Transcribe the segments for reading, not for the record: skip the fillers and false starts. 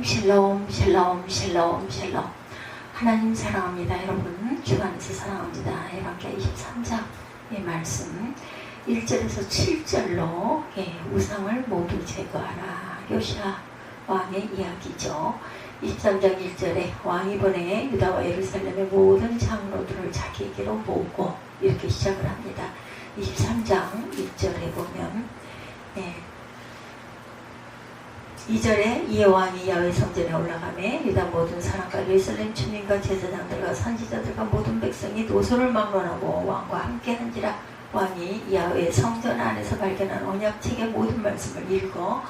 샬롬 샬롬 샬롬 샬롬. 하나님 사랑합니다. 여러분 주 안에서 사랑합니다. 에반겔 23장의 말씀 1절에서 7절로 우상을 모두 제거하라. 요시야 왕의 이야기죠. 23장 1절에 왕이 보내 유다와 예루살렘의 모든 장로들을 자기에게로 모으고 이렇게 시작을 합니다. 23장 1절에 보면 2절에 이에 왕이 야훼 성전에 올라가매 유다 모든 사람과 예루살렘 주민과 제사장들과 선지자들과 모든 백성이 노소를 막론하고 왕과 함께 한지라. 왕이 야훼 성전 안에서 발견한 언약책의 모든 말씀을 읽어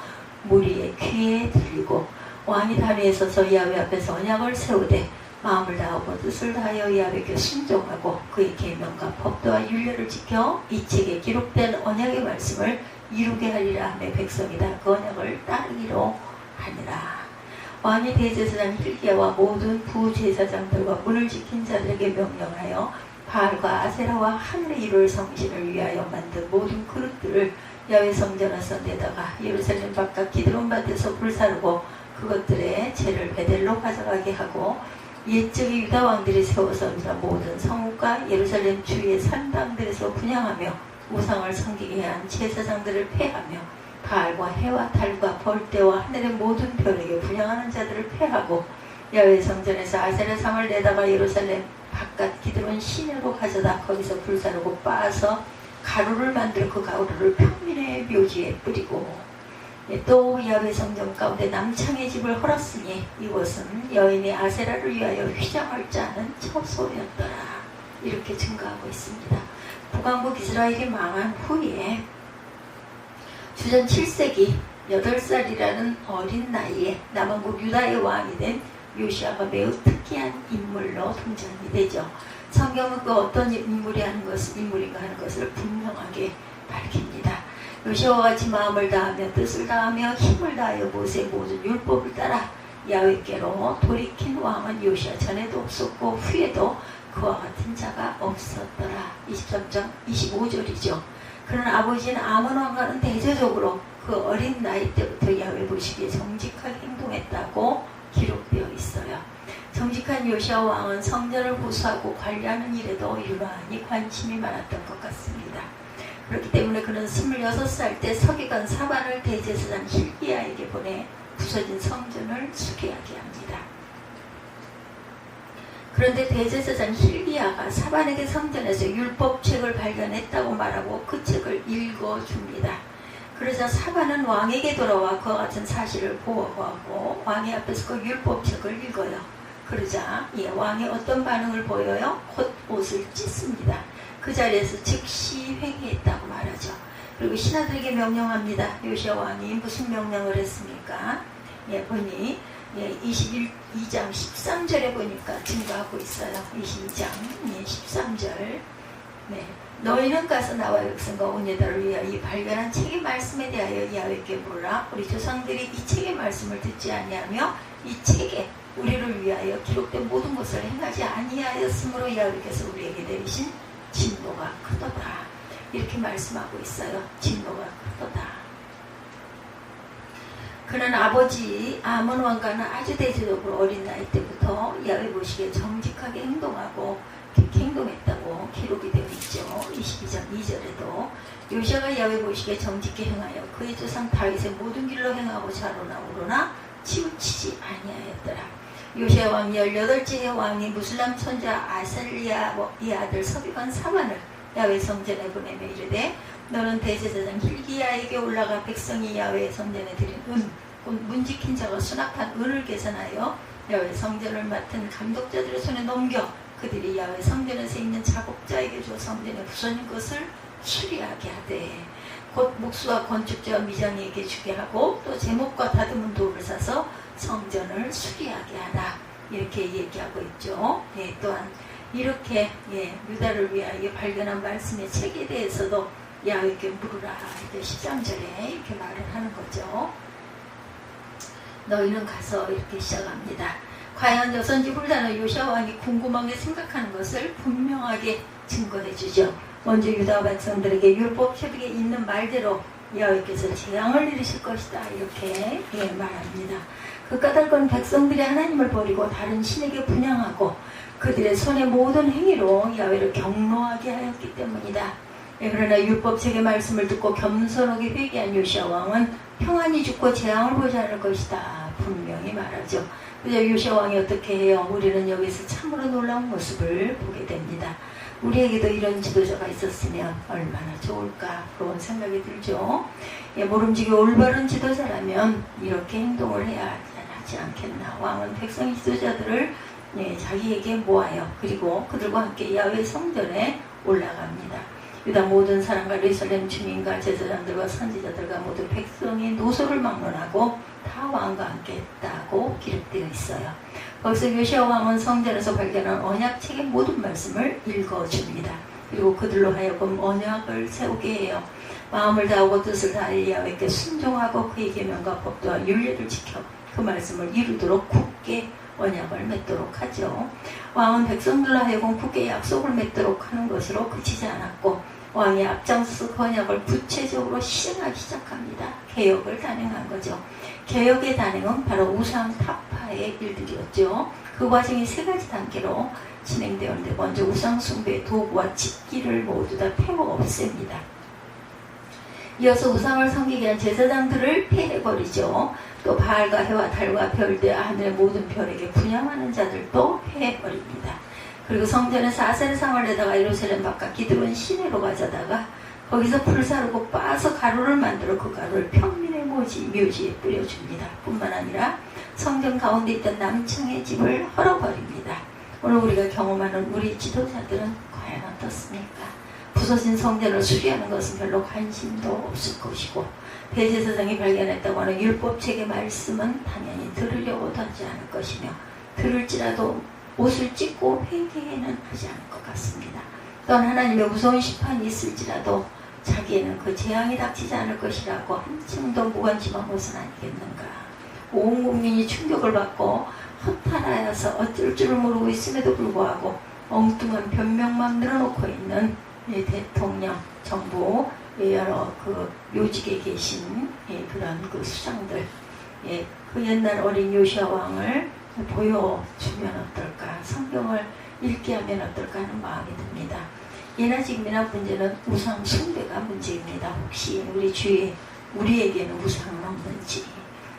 무리의 귀에 들리고 왕이 다리에 서서 야훼 앞에서 언약을 세우되 마음을 다하고 뜻을 다하여 야훼께 순종하고 그의 계명과 법도와 율례를 지켜 이 책에 기록된 언약의 말씀을 이루게 하리라 하며 백성이 다 그 언약을 따르기로 하니라. 왕이 대제사장 hil기야와 모든 부제사장들과 문을 지킨 자들에게 명령하여 바알과 아세라와 하늘의 이룰 성신을 위하여 만든 모든 그릇들을 야훼 성전에서 내다가 예루살렘 바깥 기드론 밭에서 불사르고 그것들의 재를 베델로 가져가게 하고 옛적의 유다 왕들이 세워서 유다 모든 성읍과 예루살렘 주위의 산당들에서 분향하며 우상을 섬기게 한 제사장들을 폐하며 바알과 해와 달과 벌떼와 하늘의 모든 별에게 분향하는 자들을 폐하고 야훼 성전에서 아세라 상을 내다가 예루살렘 바깥 기드론 시내로 가져다 거기서 불사르고 빻아서 가루를 만들어 그 가루를 평민의 묘지에 뿌리고 또 야훼 성전 가운데 남창의 집을 헐었으니 이곳은 여인이 아세라를 위하여 휘장할 자는 처소였더라. 이렇게 증거하고 있습니다. 북왕국 이스라엘이 망한 후에 주전 7세기 8살이라는 어린 나이에 남왕국 유다의 왕이 된 요시야가 매우 특이한 인물로 등장이 되죠. 성경은 그 어떤 인물인가 하는 것을 분명하게 밝힙니다. 요시야와 같이 마음을 다하며 뜻을 다하며 힘을 다하여 모세의 모든 율법을 따라 야훼께로 돌이킨 왕은 요시야 전에도 없었고 후에도 그와 같은 자가 없었더라. 23장 25절이죠. 그는 아버지인 아몬 왕과는 대조적으로 그 어린 나이 때부터 야훼 보시기에 정직하게 행동했다고 기록되어 있어요. 정직한 요시야 왕은 성전을 보수하고 관리하는 일에도 유난히 관심이 많았던 것 같습니다. 그렇기 때문에 그는 26살 때 서기관 사반을 대제사장 hil기야에게 보내 부서진 성전을 수리하게 합니다. 그런데 대제사장 hil기야가 사반에게 성전에서 율법책을 발견했다고 말하고 그 책을 읽어줍니다. 그러자 사반은 왕에게 돌아와 그와 같은 사실을 보고하고 왕의 앞에서 그 율법책을 읽어요. 그러자 왕이 어떤 반응을 보여요? 곧 옷을 찢습니다. 그 자리에서 즉시 회개했다고 말하죠. 그리고 신하들에게 명령합니다. 요시야 왕이 무슨 명령을 했습니까? 보니 22장 13절에 보니까 증거하고 있어요. 22장 13절. 너희는 가서 나와 백성과 온 유다를 위하여 이 발견한 책의 말씀에 대하여 야훼께 물으라. 우리 조상들이 이 책의 말씀을 듣지 아니하며 이 책에 우리를 위하여 기록된 모든 것을 행하지 아니하였으므로 야훼께서 우리에게 내리신 진노가 크도다. 이렇게 말씀하고 있어요. 진노가 크도다. 그는 아버지 아몬 왕과는 아주 대조적으로 어린 나이 때부터 야훼 보시기에 정직하게 행동하고 그렇게 행동했다고 기록이 되어 있죠. 22장 2절에도 요시야가 야훼 보시기에 정직히 행하여 그의 조상 다윗의 모든 길로 행하고 좌로나 우로나 치우치지 아니하였더라. 요시야 왕이 18째 왕이 무슬람 선자 아살리야의 아들 서기관 사반을 야훼 성전에 보내며 이르되 너는 대제사장 hil기야에게 올라가 백성이 야훼 성전에 드린 곧 문지킨 자가 수납한 은을 계산하여 야훼 성전을 맡은 감독자들의 손에 넘겨 그들이 야훼 성전에서 있는 작업자에게 줘 성전에 부서진 것을 수리하게 하되 곧 목수와 건축자와 미장이에게 주게 하고 또 제목과 다듬은 돌을 사서 성전을 수리하게 하라. 이렇게 얘기하고 있죠. 또한 이렇게 유다를 위하여 발견한 말씀의 책에 대해서도 야훼께 물으라. 13절에 이렇게 말을 하는 거죠. 너희는 가서 이렇게 시작합니다. 과연 여선지 훌다는 요시야 왕이 궁금하게 생각하는 것을 분명하게 증거해 주죠. 먼저 유다 백성들에게 율법책에 있는 말대로 야훼께서 재앙을 내리실 것이다. 이렇게 말합니다. 그 까닭은 백성들이 하나님을 버리고 다른 신에게 분향하고 그들의 손의 모든 행위로 야훼를 경노하게 하였기 때문이다. 그러나 율법책의 말씀을 듣고 겸손하게 회개한 요시야 왕은 평안히 죽고 재앙을 보지 않을 것이다. 분명히 말하죠. 그래서 요시야 왕이 어떻게 해요? 우리는 여기서 참으로 놀라운 모습을 보게 됩니다. 우리에게도 이런 지도자가 있었으면 얼마나 좋을까 그런 생각이 들죠. 모름지기 올바른 지도자라면 이렇게 행동을 해야 하지 않겠나. 왕은 백성의 지도자들을 자기에게 모아요. 그리고 그들과 함께 야훼 성전에 올라갑니다. 유다 모든 사람과 예루살렘 주민과 제사장들과 선지자들과 모두 백성이 노소를 막론하고 다 왕과 함께 했다고 기록되어 있어요. 거기서 요시야 왕은 성전에서 발견한 언약책의 모든 말씀을 읽어줍니다. 그리고 그들로 하여금 언약을 세우게 해요. 마음을 다하고 뜻을 다해 야훼께 순종하고 그의 계명과 법도와 율례를 지켜 그 말씀을 이루도록 굳게 언약을 맺도록 하죠. 왕은 백성들로 하여금 굳게 약속을 맺도록 하는 것으로 그치지 않았고 왕이 앞장서서 그 언약을 구체적으로 실행하기 시작합니다. 개혁을 단행한 거죠. 개혁의 단행은 바로 우상 타파의 일들이었죠. 그 과정이 세 가지 단계로 진행되었는데 먼저 우상 숭배의 도구와 집기를 모두 다 태워 없앱니다. 이어서 우상을 섬기게 한 제사장들을 폐해버리죠. 또 바알과 해와 달과 별들 하늘의 모든 별에게 분향하는 자들도 폐해버립니다. 그리고 성전에서 아세르상을 내다가 예루살렘 바깥 기드론 시내로 가져다가 거기서 불사르고 빻아서 가루를 만들어 그 가루를 평민의 묘지에 뿌려줍니다. 뿐만 아니라 성전 가운데 있던 남청의 집을 헐어버립니다. 오늘 우리가 경험하는 우리 지도자들은 과연 어떻습니까? 부서진 성전을 수리하는 것은 별로 관심도 없을 것이고 대제사장이 발견했다고 하는 율법책의 말씀은 당연히 들으려고도 하지 않을 것이며 들을지라도 옷을 찢고 회개는 하지 않을 것 같습니다. 또한 하나님의 무서운 심판이 있을지라도 자기에는 그 재앙이 닥치지 않을 것이라고 한층도 무관심한 것은 아니겠는가. 온 국민이 충격을 받고 허탈하여서 어쩔 줄을 모르고 있음에도 불구하고 엉뚱한 변명만 늘어놓고 있는 대통령, 정부, 여러 그 요직에 계신 그런 그 수장들, 그 옛날 어린 요시야 왕을 보여주면 어떨까, 성경을 읽게 하면 어떨까 하는 마음이 듭니다. 예나 지금이나 문제는 우상 숭배가 문제입니다. 혹시 우리 주위에 우리에게는 우상은 없는지,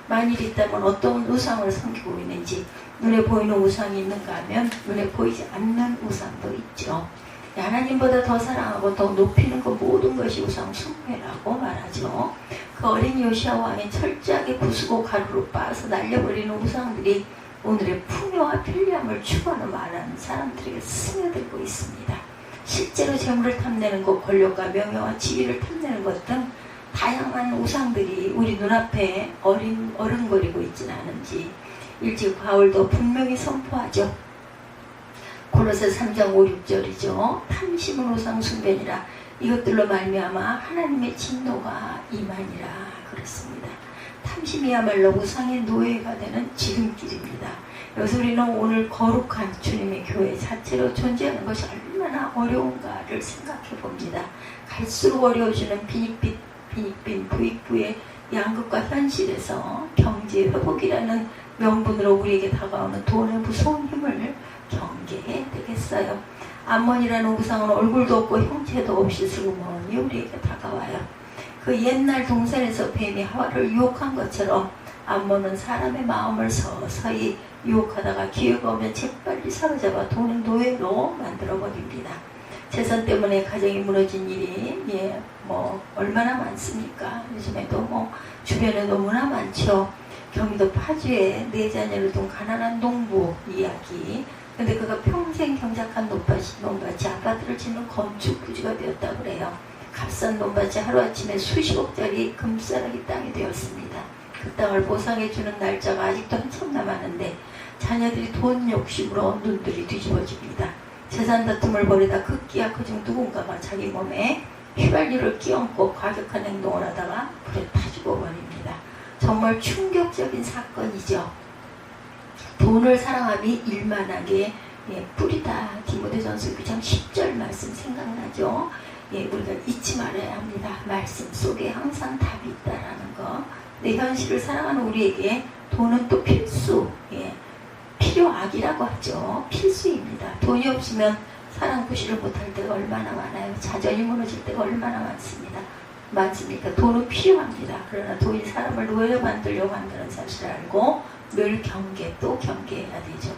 만일 있다면 어떤 우상을 섬기고 있는지, 눈에 보이는 우상이 있는가 하면 눈에 보이지 않는 우상도 있죠. 하나님보다 더 사랑하고 더 높이는 그 모든 것이 우상 숭배라고 말하죠. 그 어린 요시야 왕이 철저하게 부수고 가루로 빻아서 날려버리는 우상들이 오늘의 풍요와 편리함을 추구하는 말하는 사람들에게 스며들고 있습니다. 실제로 재물을 탐내는 것, 권력과 명예와 지위를 탐내는 것 등 다양한 우상들이 우리 눈앞에 어른거리고 있지는 않은지 일찍 바울도 분명히 선포하죠. 골로새 3장 5, 6절이죠. 탐심은 우상 숭배니라. 이것들로 말미암아 하나님의 진노가 임하니라 그랬습니다. 탐심이야말로 우상의 노예가 되는 지름길입니다. 여기서 우리는 오늘 거룩한 주님의 교회 자체로 존재하는 것이 얼마나 어려운가를 생각해 봅니다. 갈수록 어려워지는 빈익빈 부익부의 양극과 현실에서 경제 회복이라는 명분으로 우리에게 다가오는 돈의 무서운 힘을 경계해야 되겠어요. 암몬이라는 우상은 얼굴도 없고 형체도 없이 슬그머니 우리에게 다가와요. 그 옛날 동산에서 뱀이 하와를 유혹한 것처럼 암몬은 사람의 마음을 서서히 유혹하다가 기회가 오면 재빨리 사로잡아 돈의 노예로 만들어버립니다. 재산 때문에 가정이 무너진 일이 얼마나 많습니까? 요즘에도 주변에 너무나 많죠. 경기도 파주에 4자녀를 둔 가난한 농부 이야기. 근데 그가 평생 경작한 논밭이 아파트를 짓는 건축 부지가 되었다고 그래요. 값싼 논밭이 하루아침에 수십억짜리 금싸라기 땅이 되었습니다. 그 땅을 보상해주는 날짜가 아직도 한참 남았는데 자녀들이 돈 욕심으로 눈들이 뒤집어집니다. 재산 다툼을 벌이다 급기야 그중 누군가가 자기 몸에 휘발유를 끼얹고 과격한 행동을 하다가 불에 타 죽어버립니다. 정말 충격적인 사건이죠. 돈을 사랑함이 일만하게 뿌리다. 디모데전서 9장 10절 말씀 생각나죠. 우리가 잊지 말아야 합니다. 말씀 속에 항상 답이 있다라는 거. 내 현실을 사랑하는 우리에게 돈은 또 필수, 필요악이라고 하죠. 필수입니다. 돈이 없으면 사랑 구실을 못할 때가 얼마나 많아요. 자존이 무너질 때가 얼마나 많습니다. 맞습니까? 돈은 필요합니다. 그러나 돈이 사람을 노예로 만들려고 한다는 사실을 알고 늘 또 경계해야 되죠.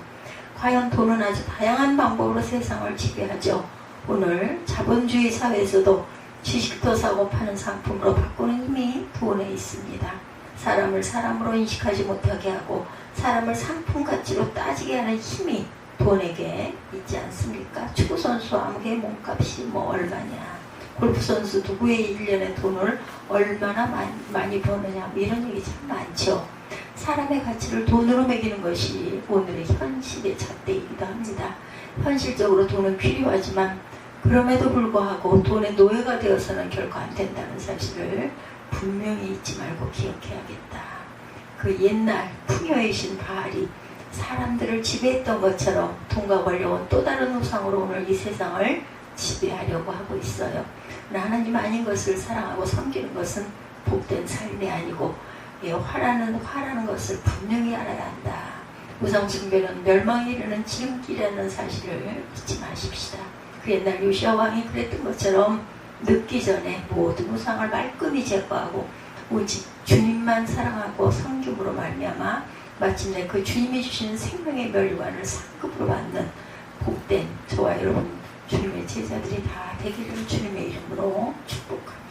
과연 돈은 아주 다양한 방법으로 세상을 지배하죠. 오늘 자본주의 사회에서도 주식도 사고 파는 상품으로 바꾸는 힘이 돈에 있습니다. 사람을 사람으로 인식하지 못하게 하고 사람을 상품 가치로 따지게 하는 힘이 돈에게 있지 않습니까? 축구선수 아무개 몸값이 얼마냐, 골프선수 누구의 1년에 돈을 얼마나 많이 버느냐, 이런 얘기 참 많죠. 사람의 가치를 돈으로 매기는 것이 오늘의 현실의 잣대이기도 합니다. 현실적으로 돈은 필요하지만 그럼에도 불구하고 돈의 노예가 되어서는 결코 안 된다는 사실을 분명히 잊지 말고 기억해야겠다. 그 옛날 풍요의 신 바알이 사람들을 지배했던 것처럼 돈과 권력은 또 다른 우상으로 오늘 이 세상을 지배하려고 하고 있어요. 하나님 아닌 것을 사랑하고 섬기는 것은 복된 삶이 아니고 화라는 것을 분명히 알아야 한다. 우상숭배는 멸망에 이르는 지름길이라는 사실을 잊지 마십시다. 그 옛날 요시야 왕이 그랬던 것처럼 늦기 전에 모든 우상을 말끔히 제거하고 오직 주님만 사랑하고 섬김으로 말미암아 마침내 그 주님이 주시는 생명의 멸관을 상급으로 받는 복된 저와 여러분 주님의 제자들이 다 되기를 주님의 이름으로 축복합니다.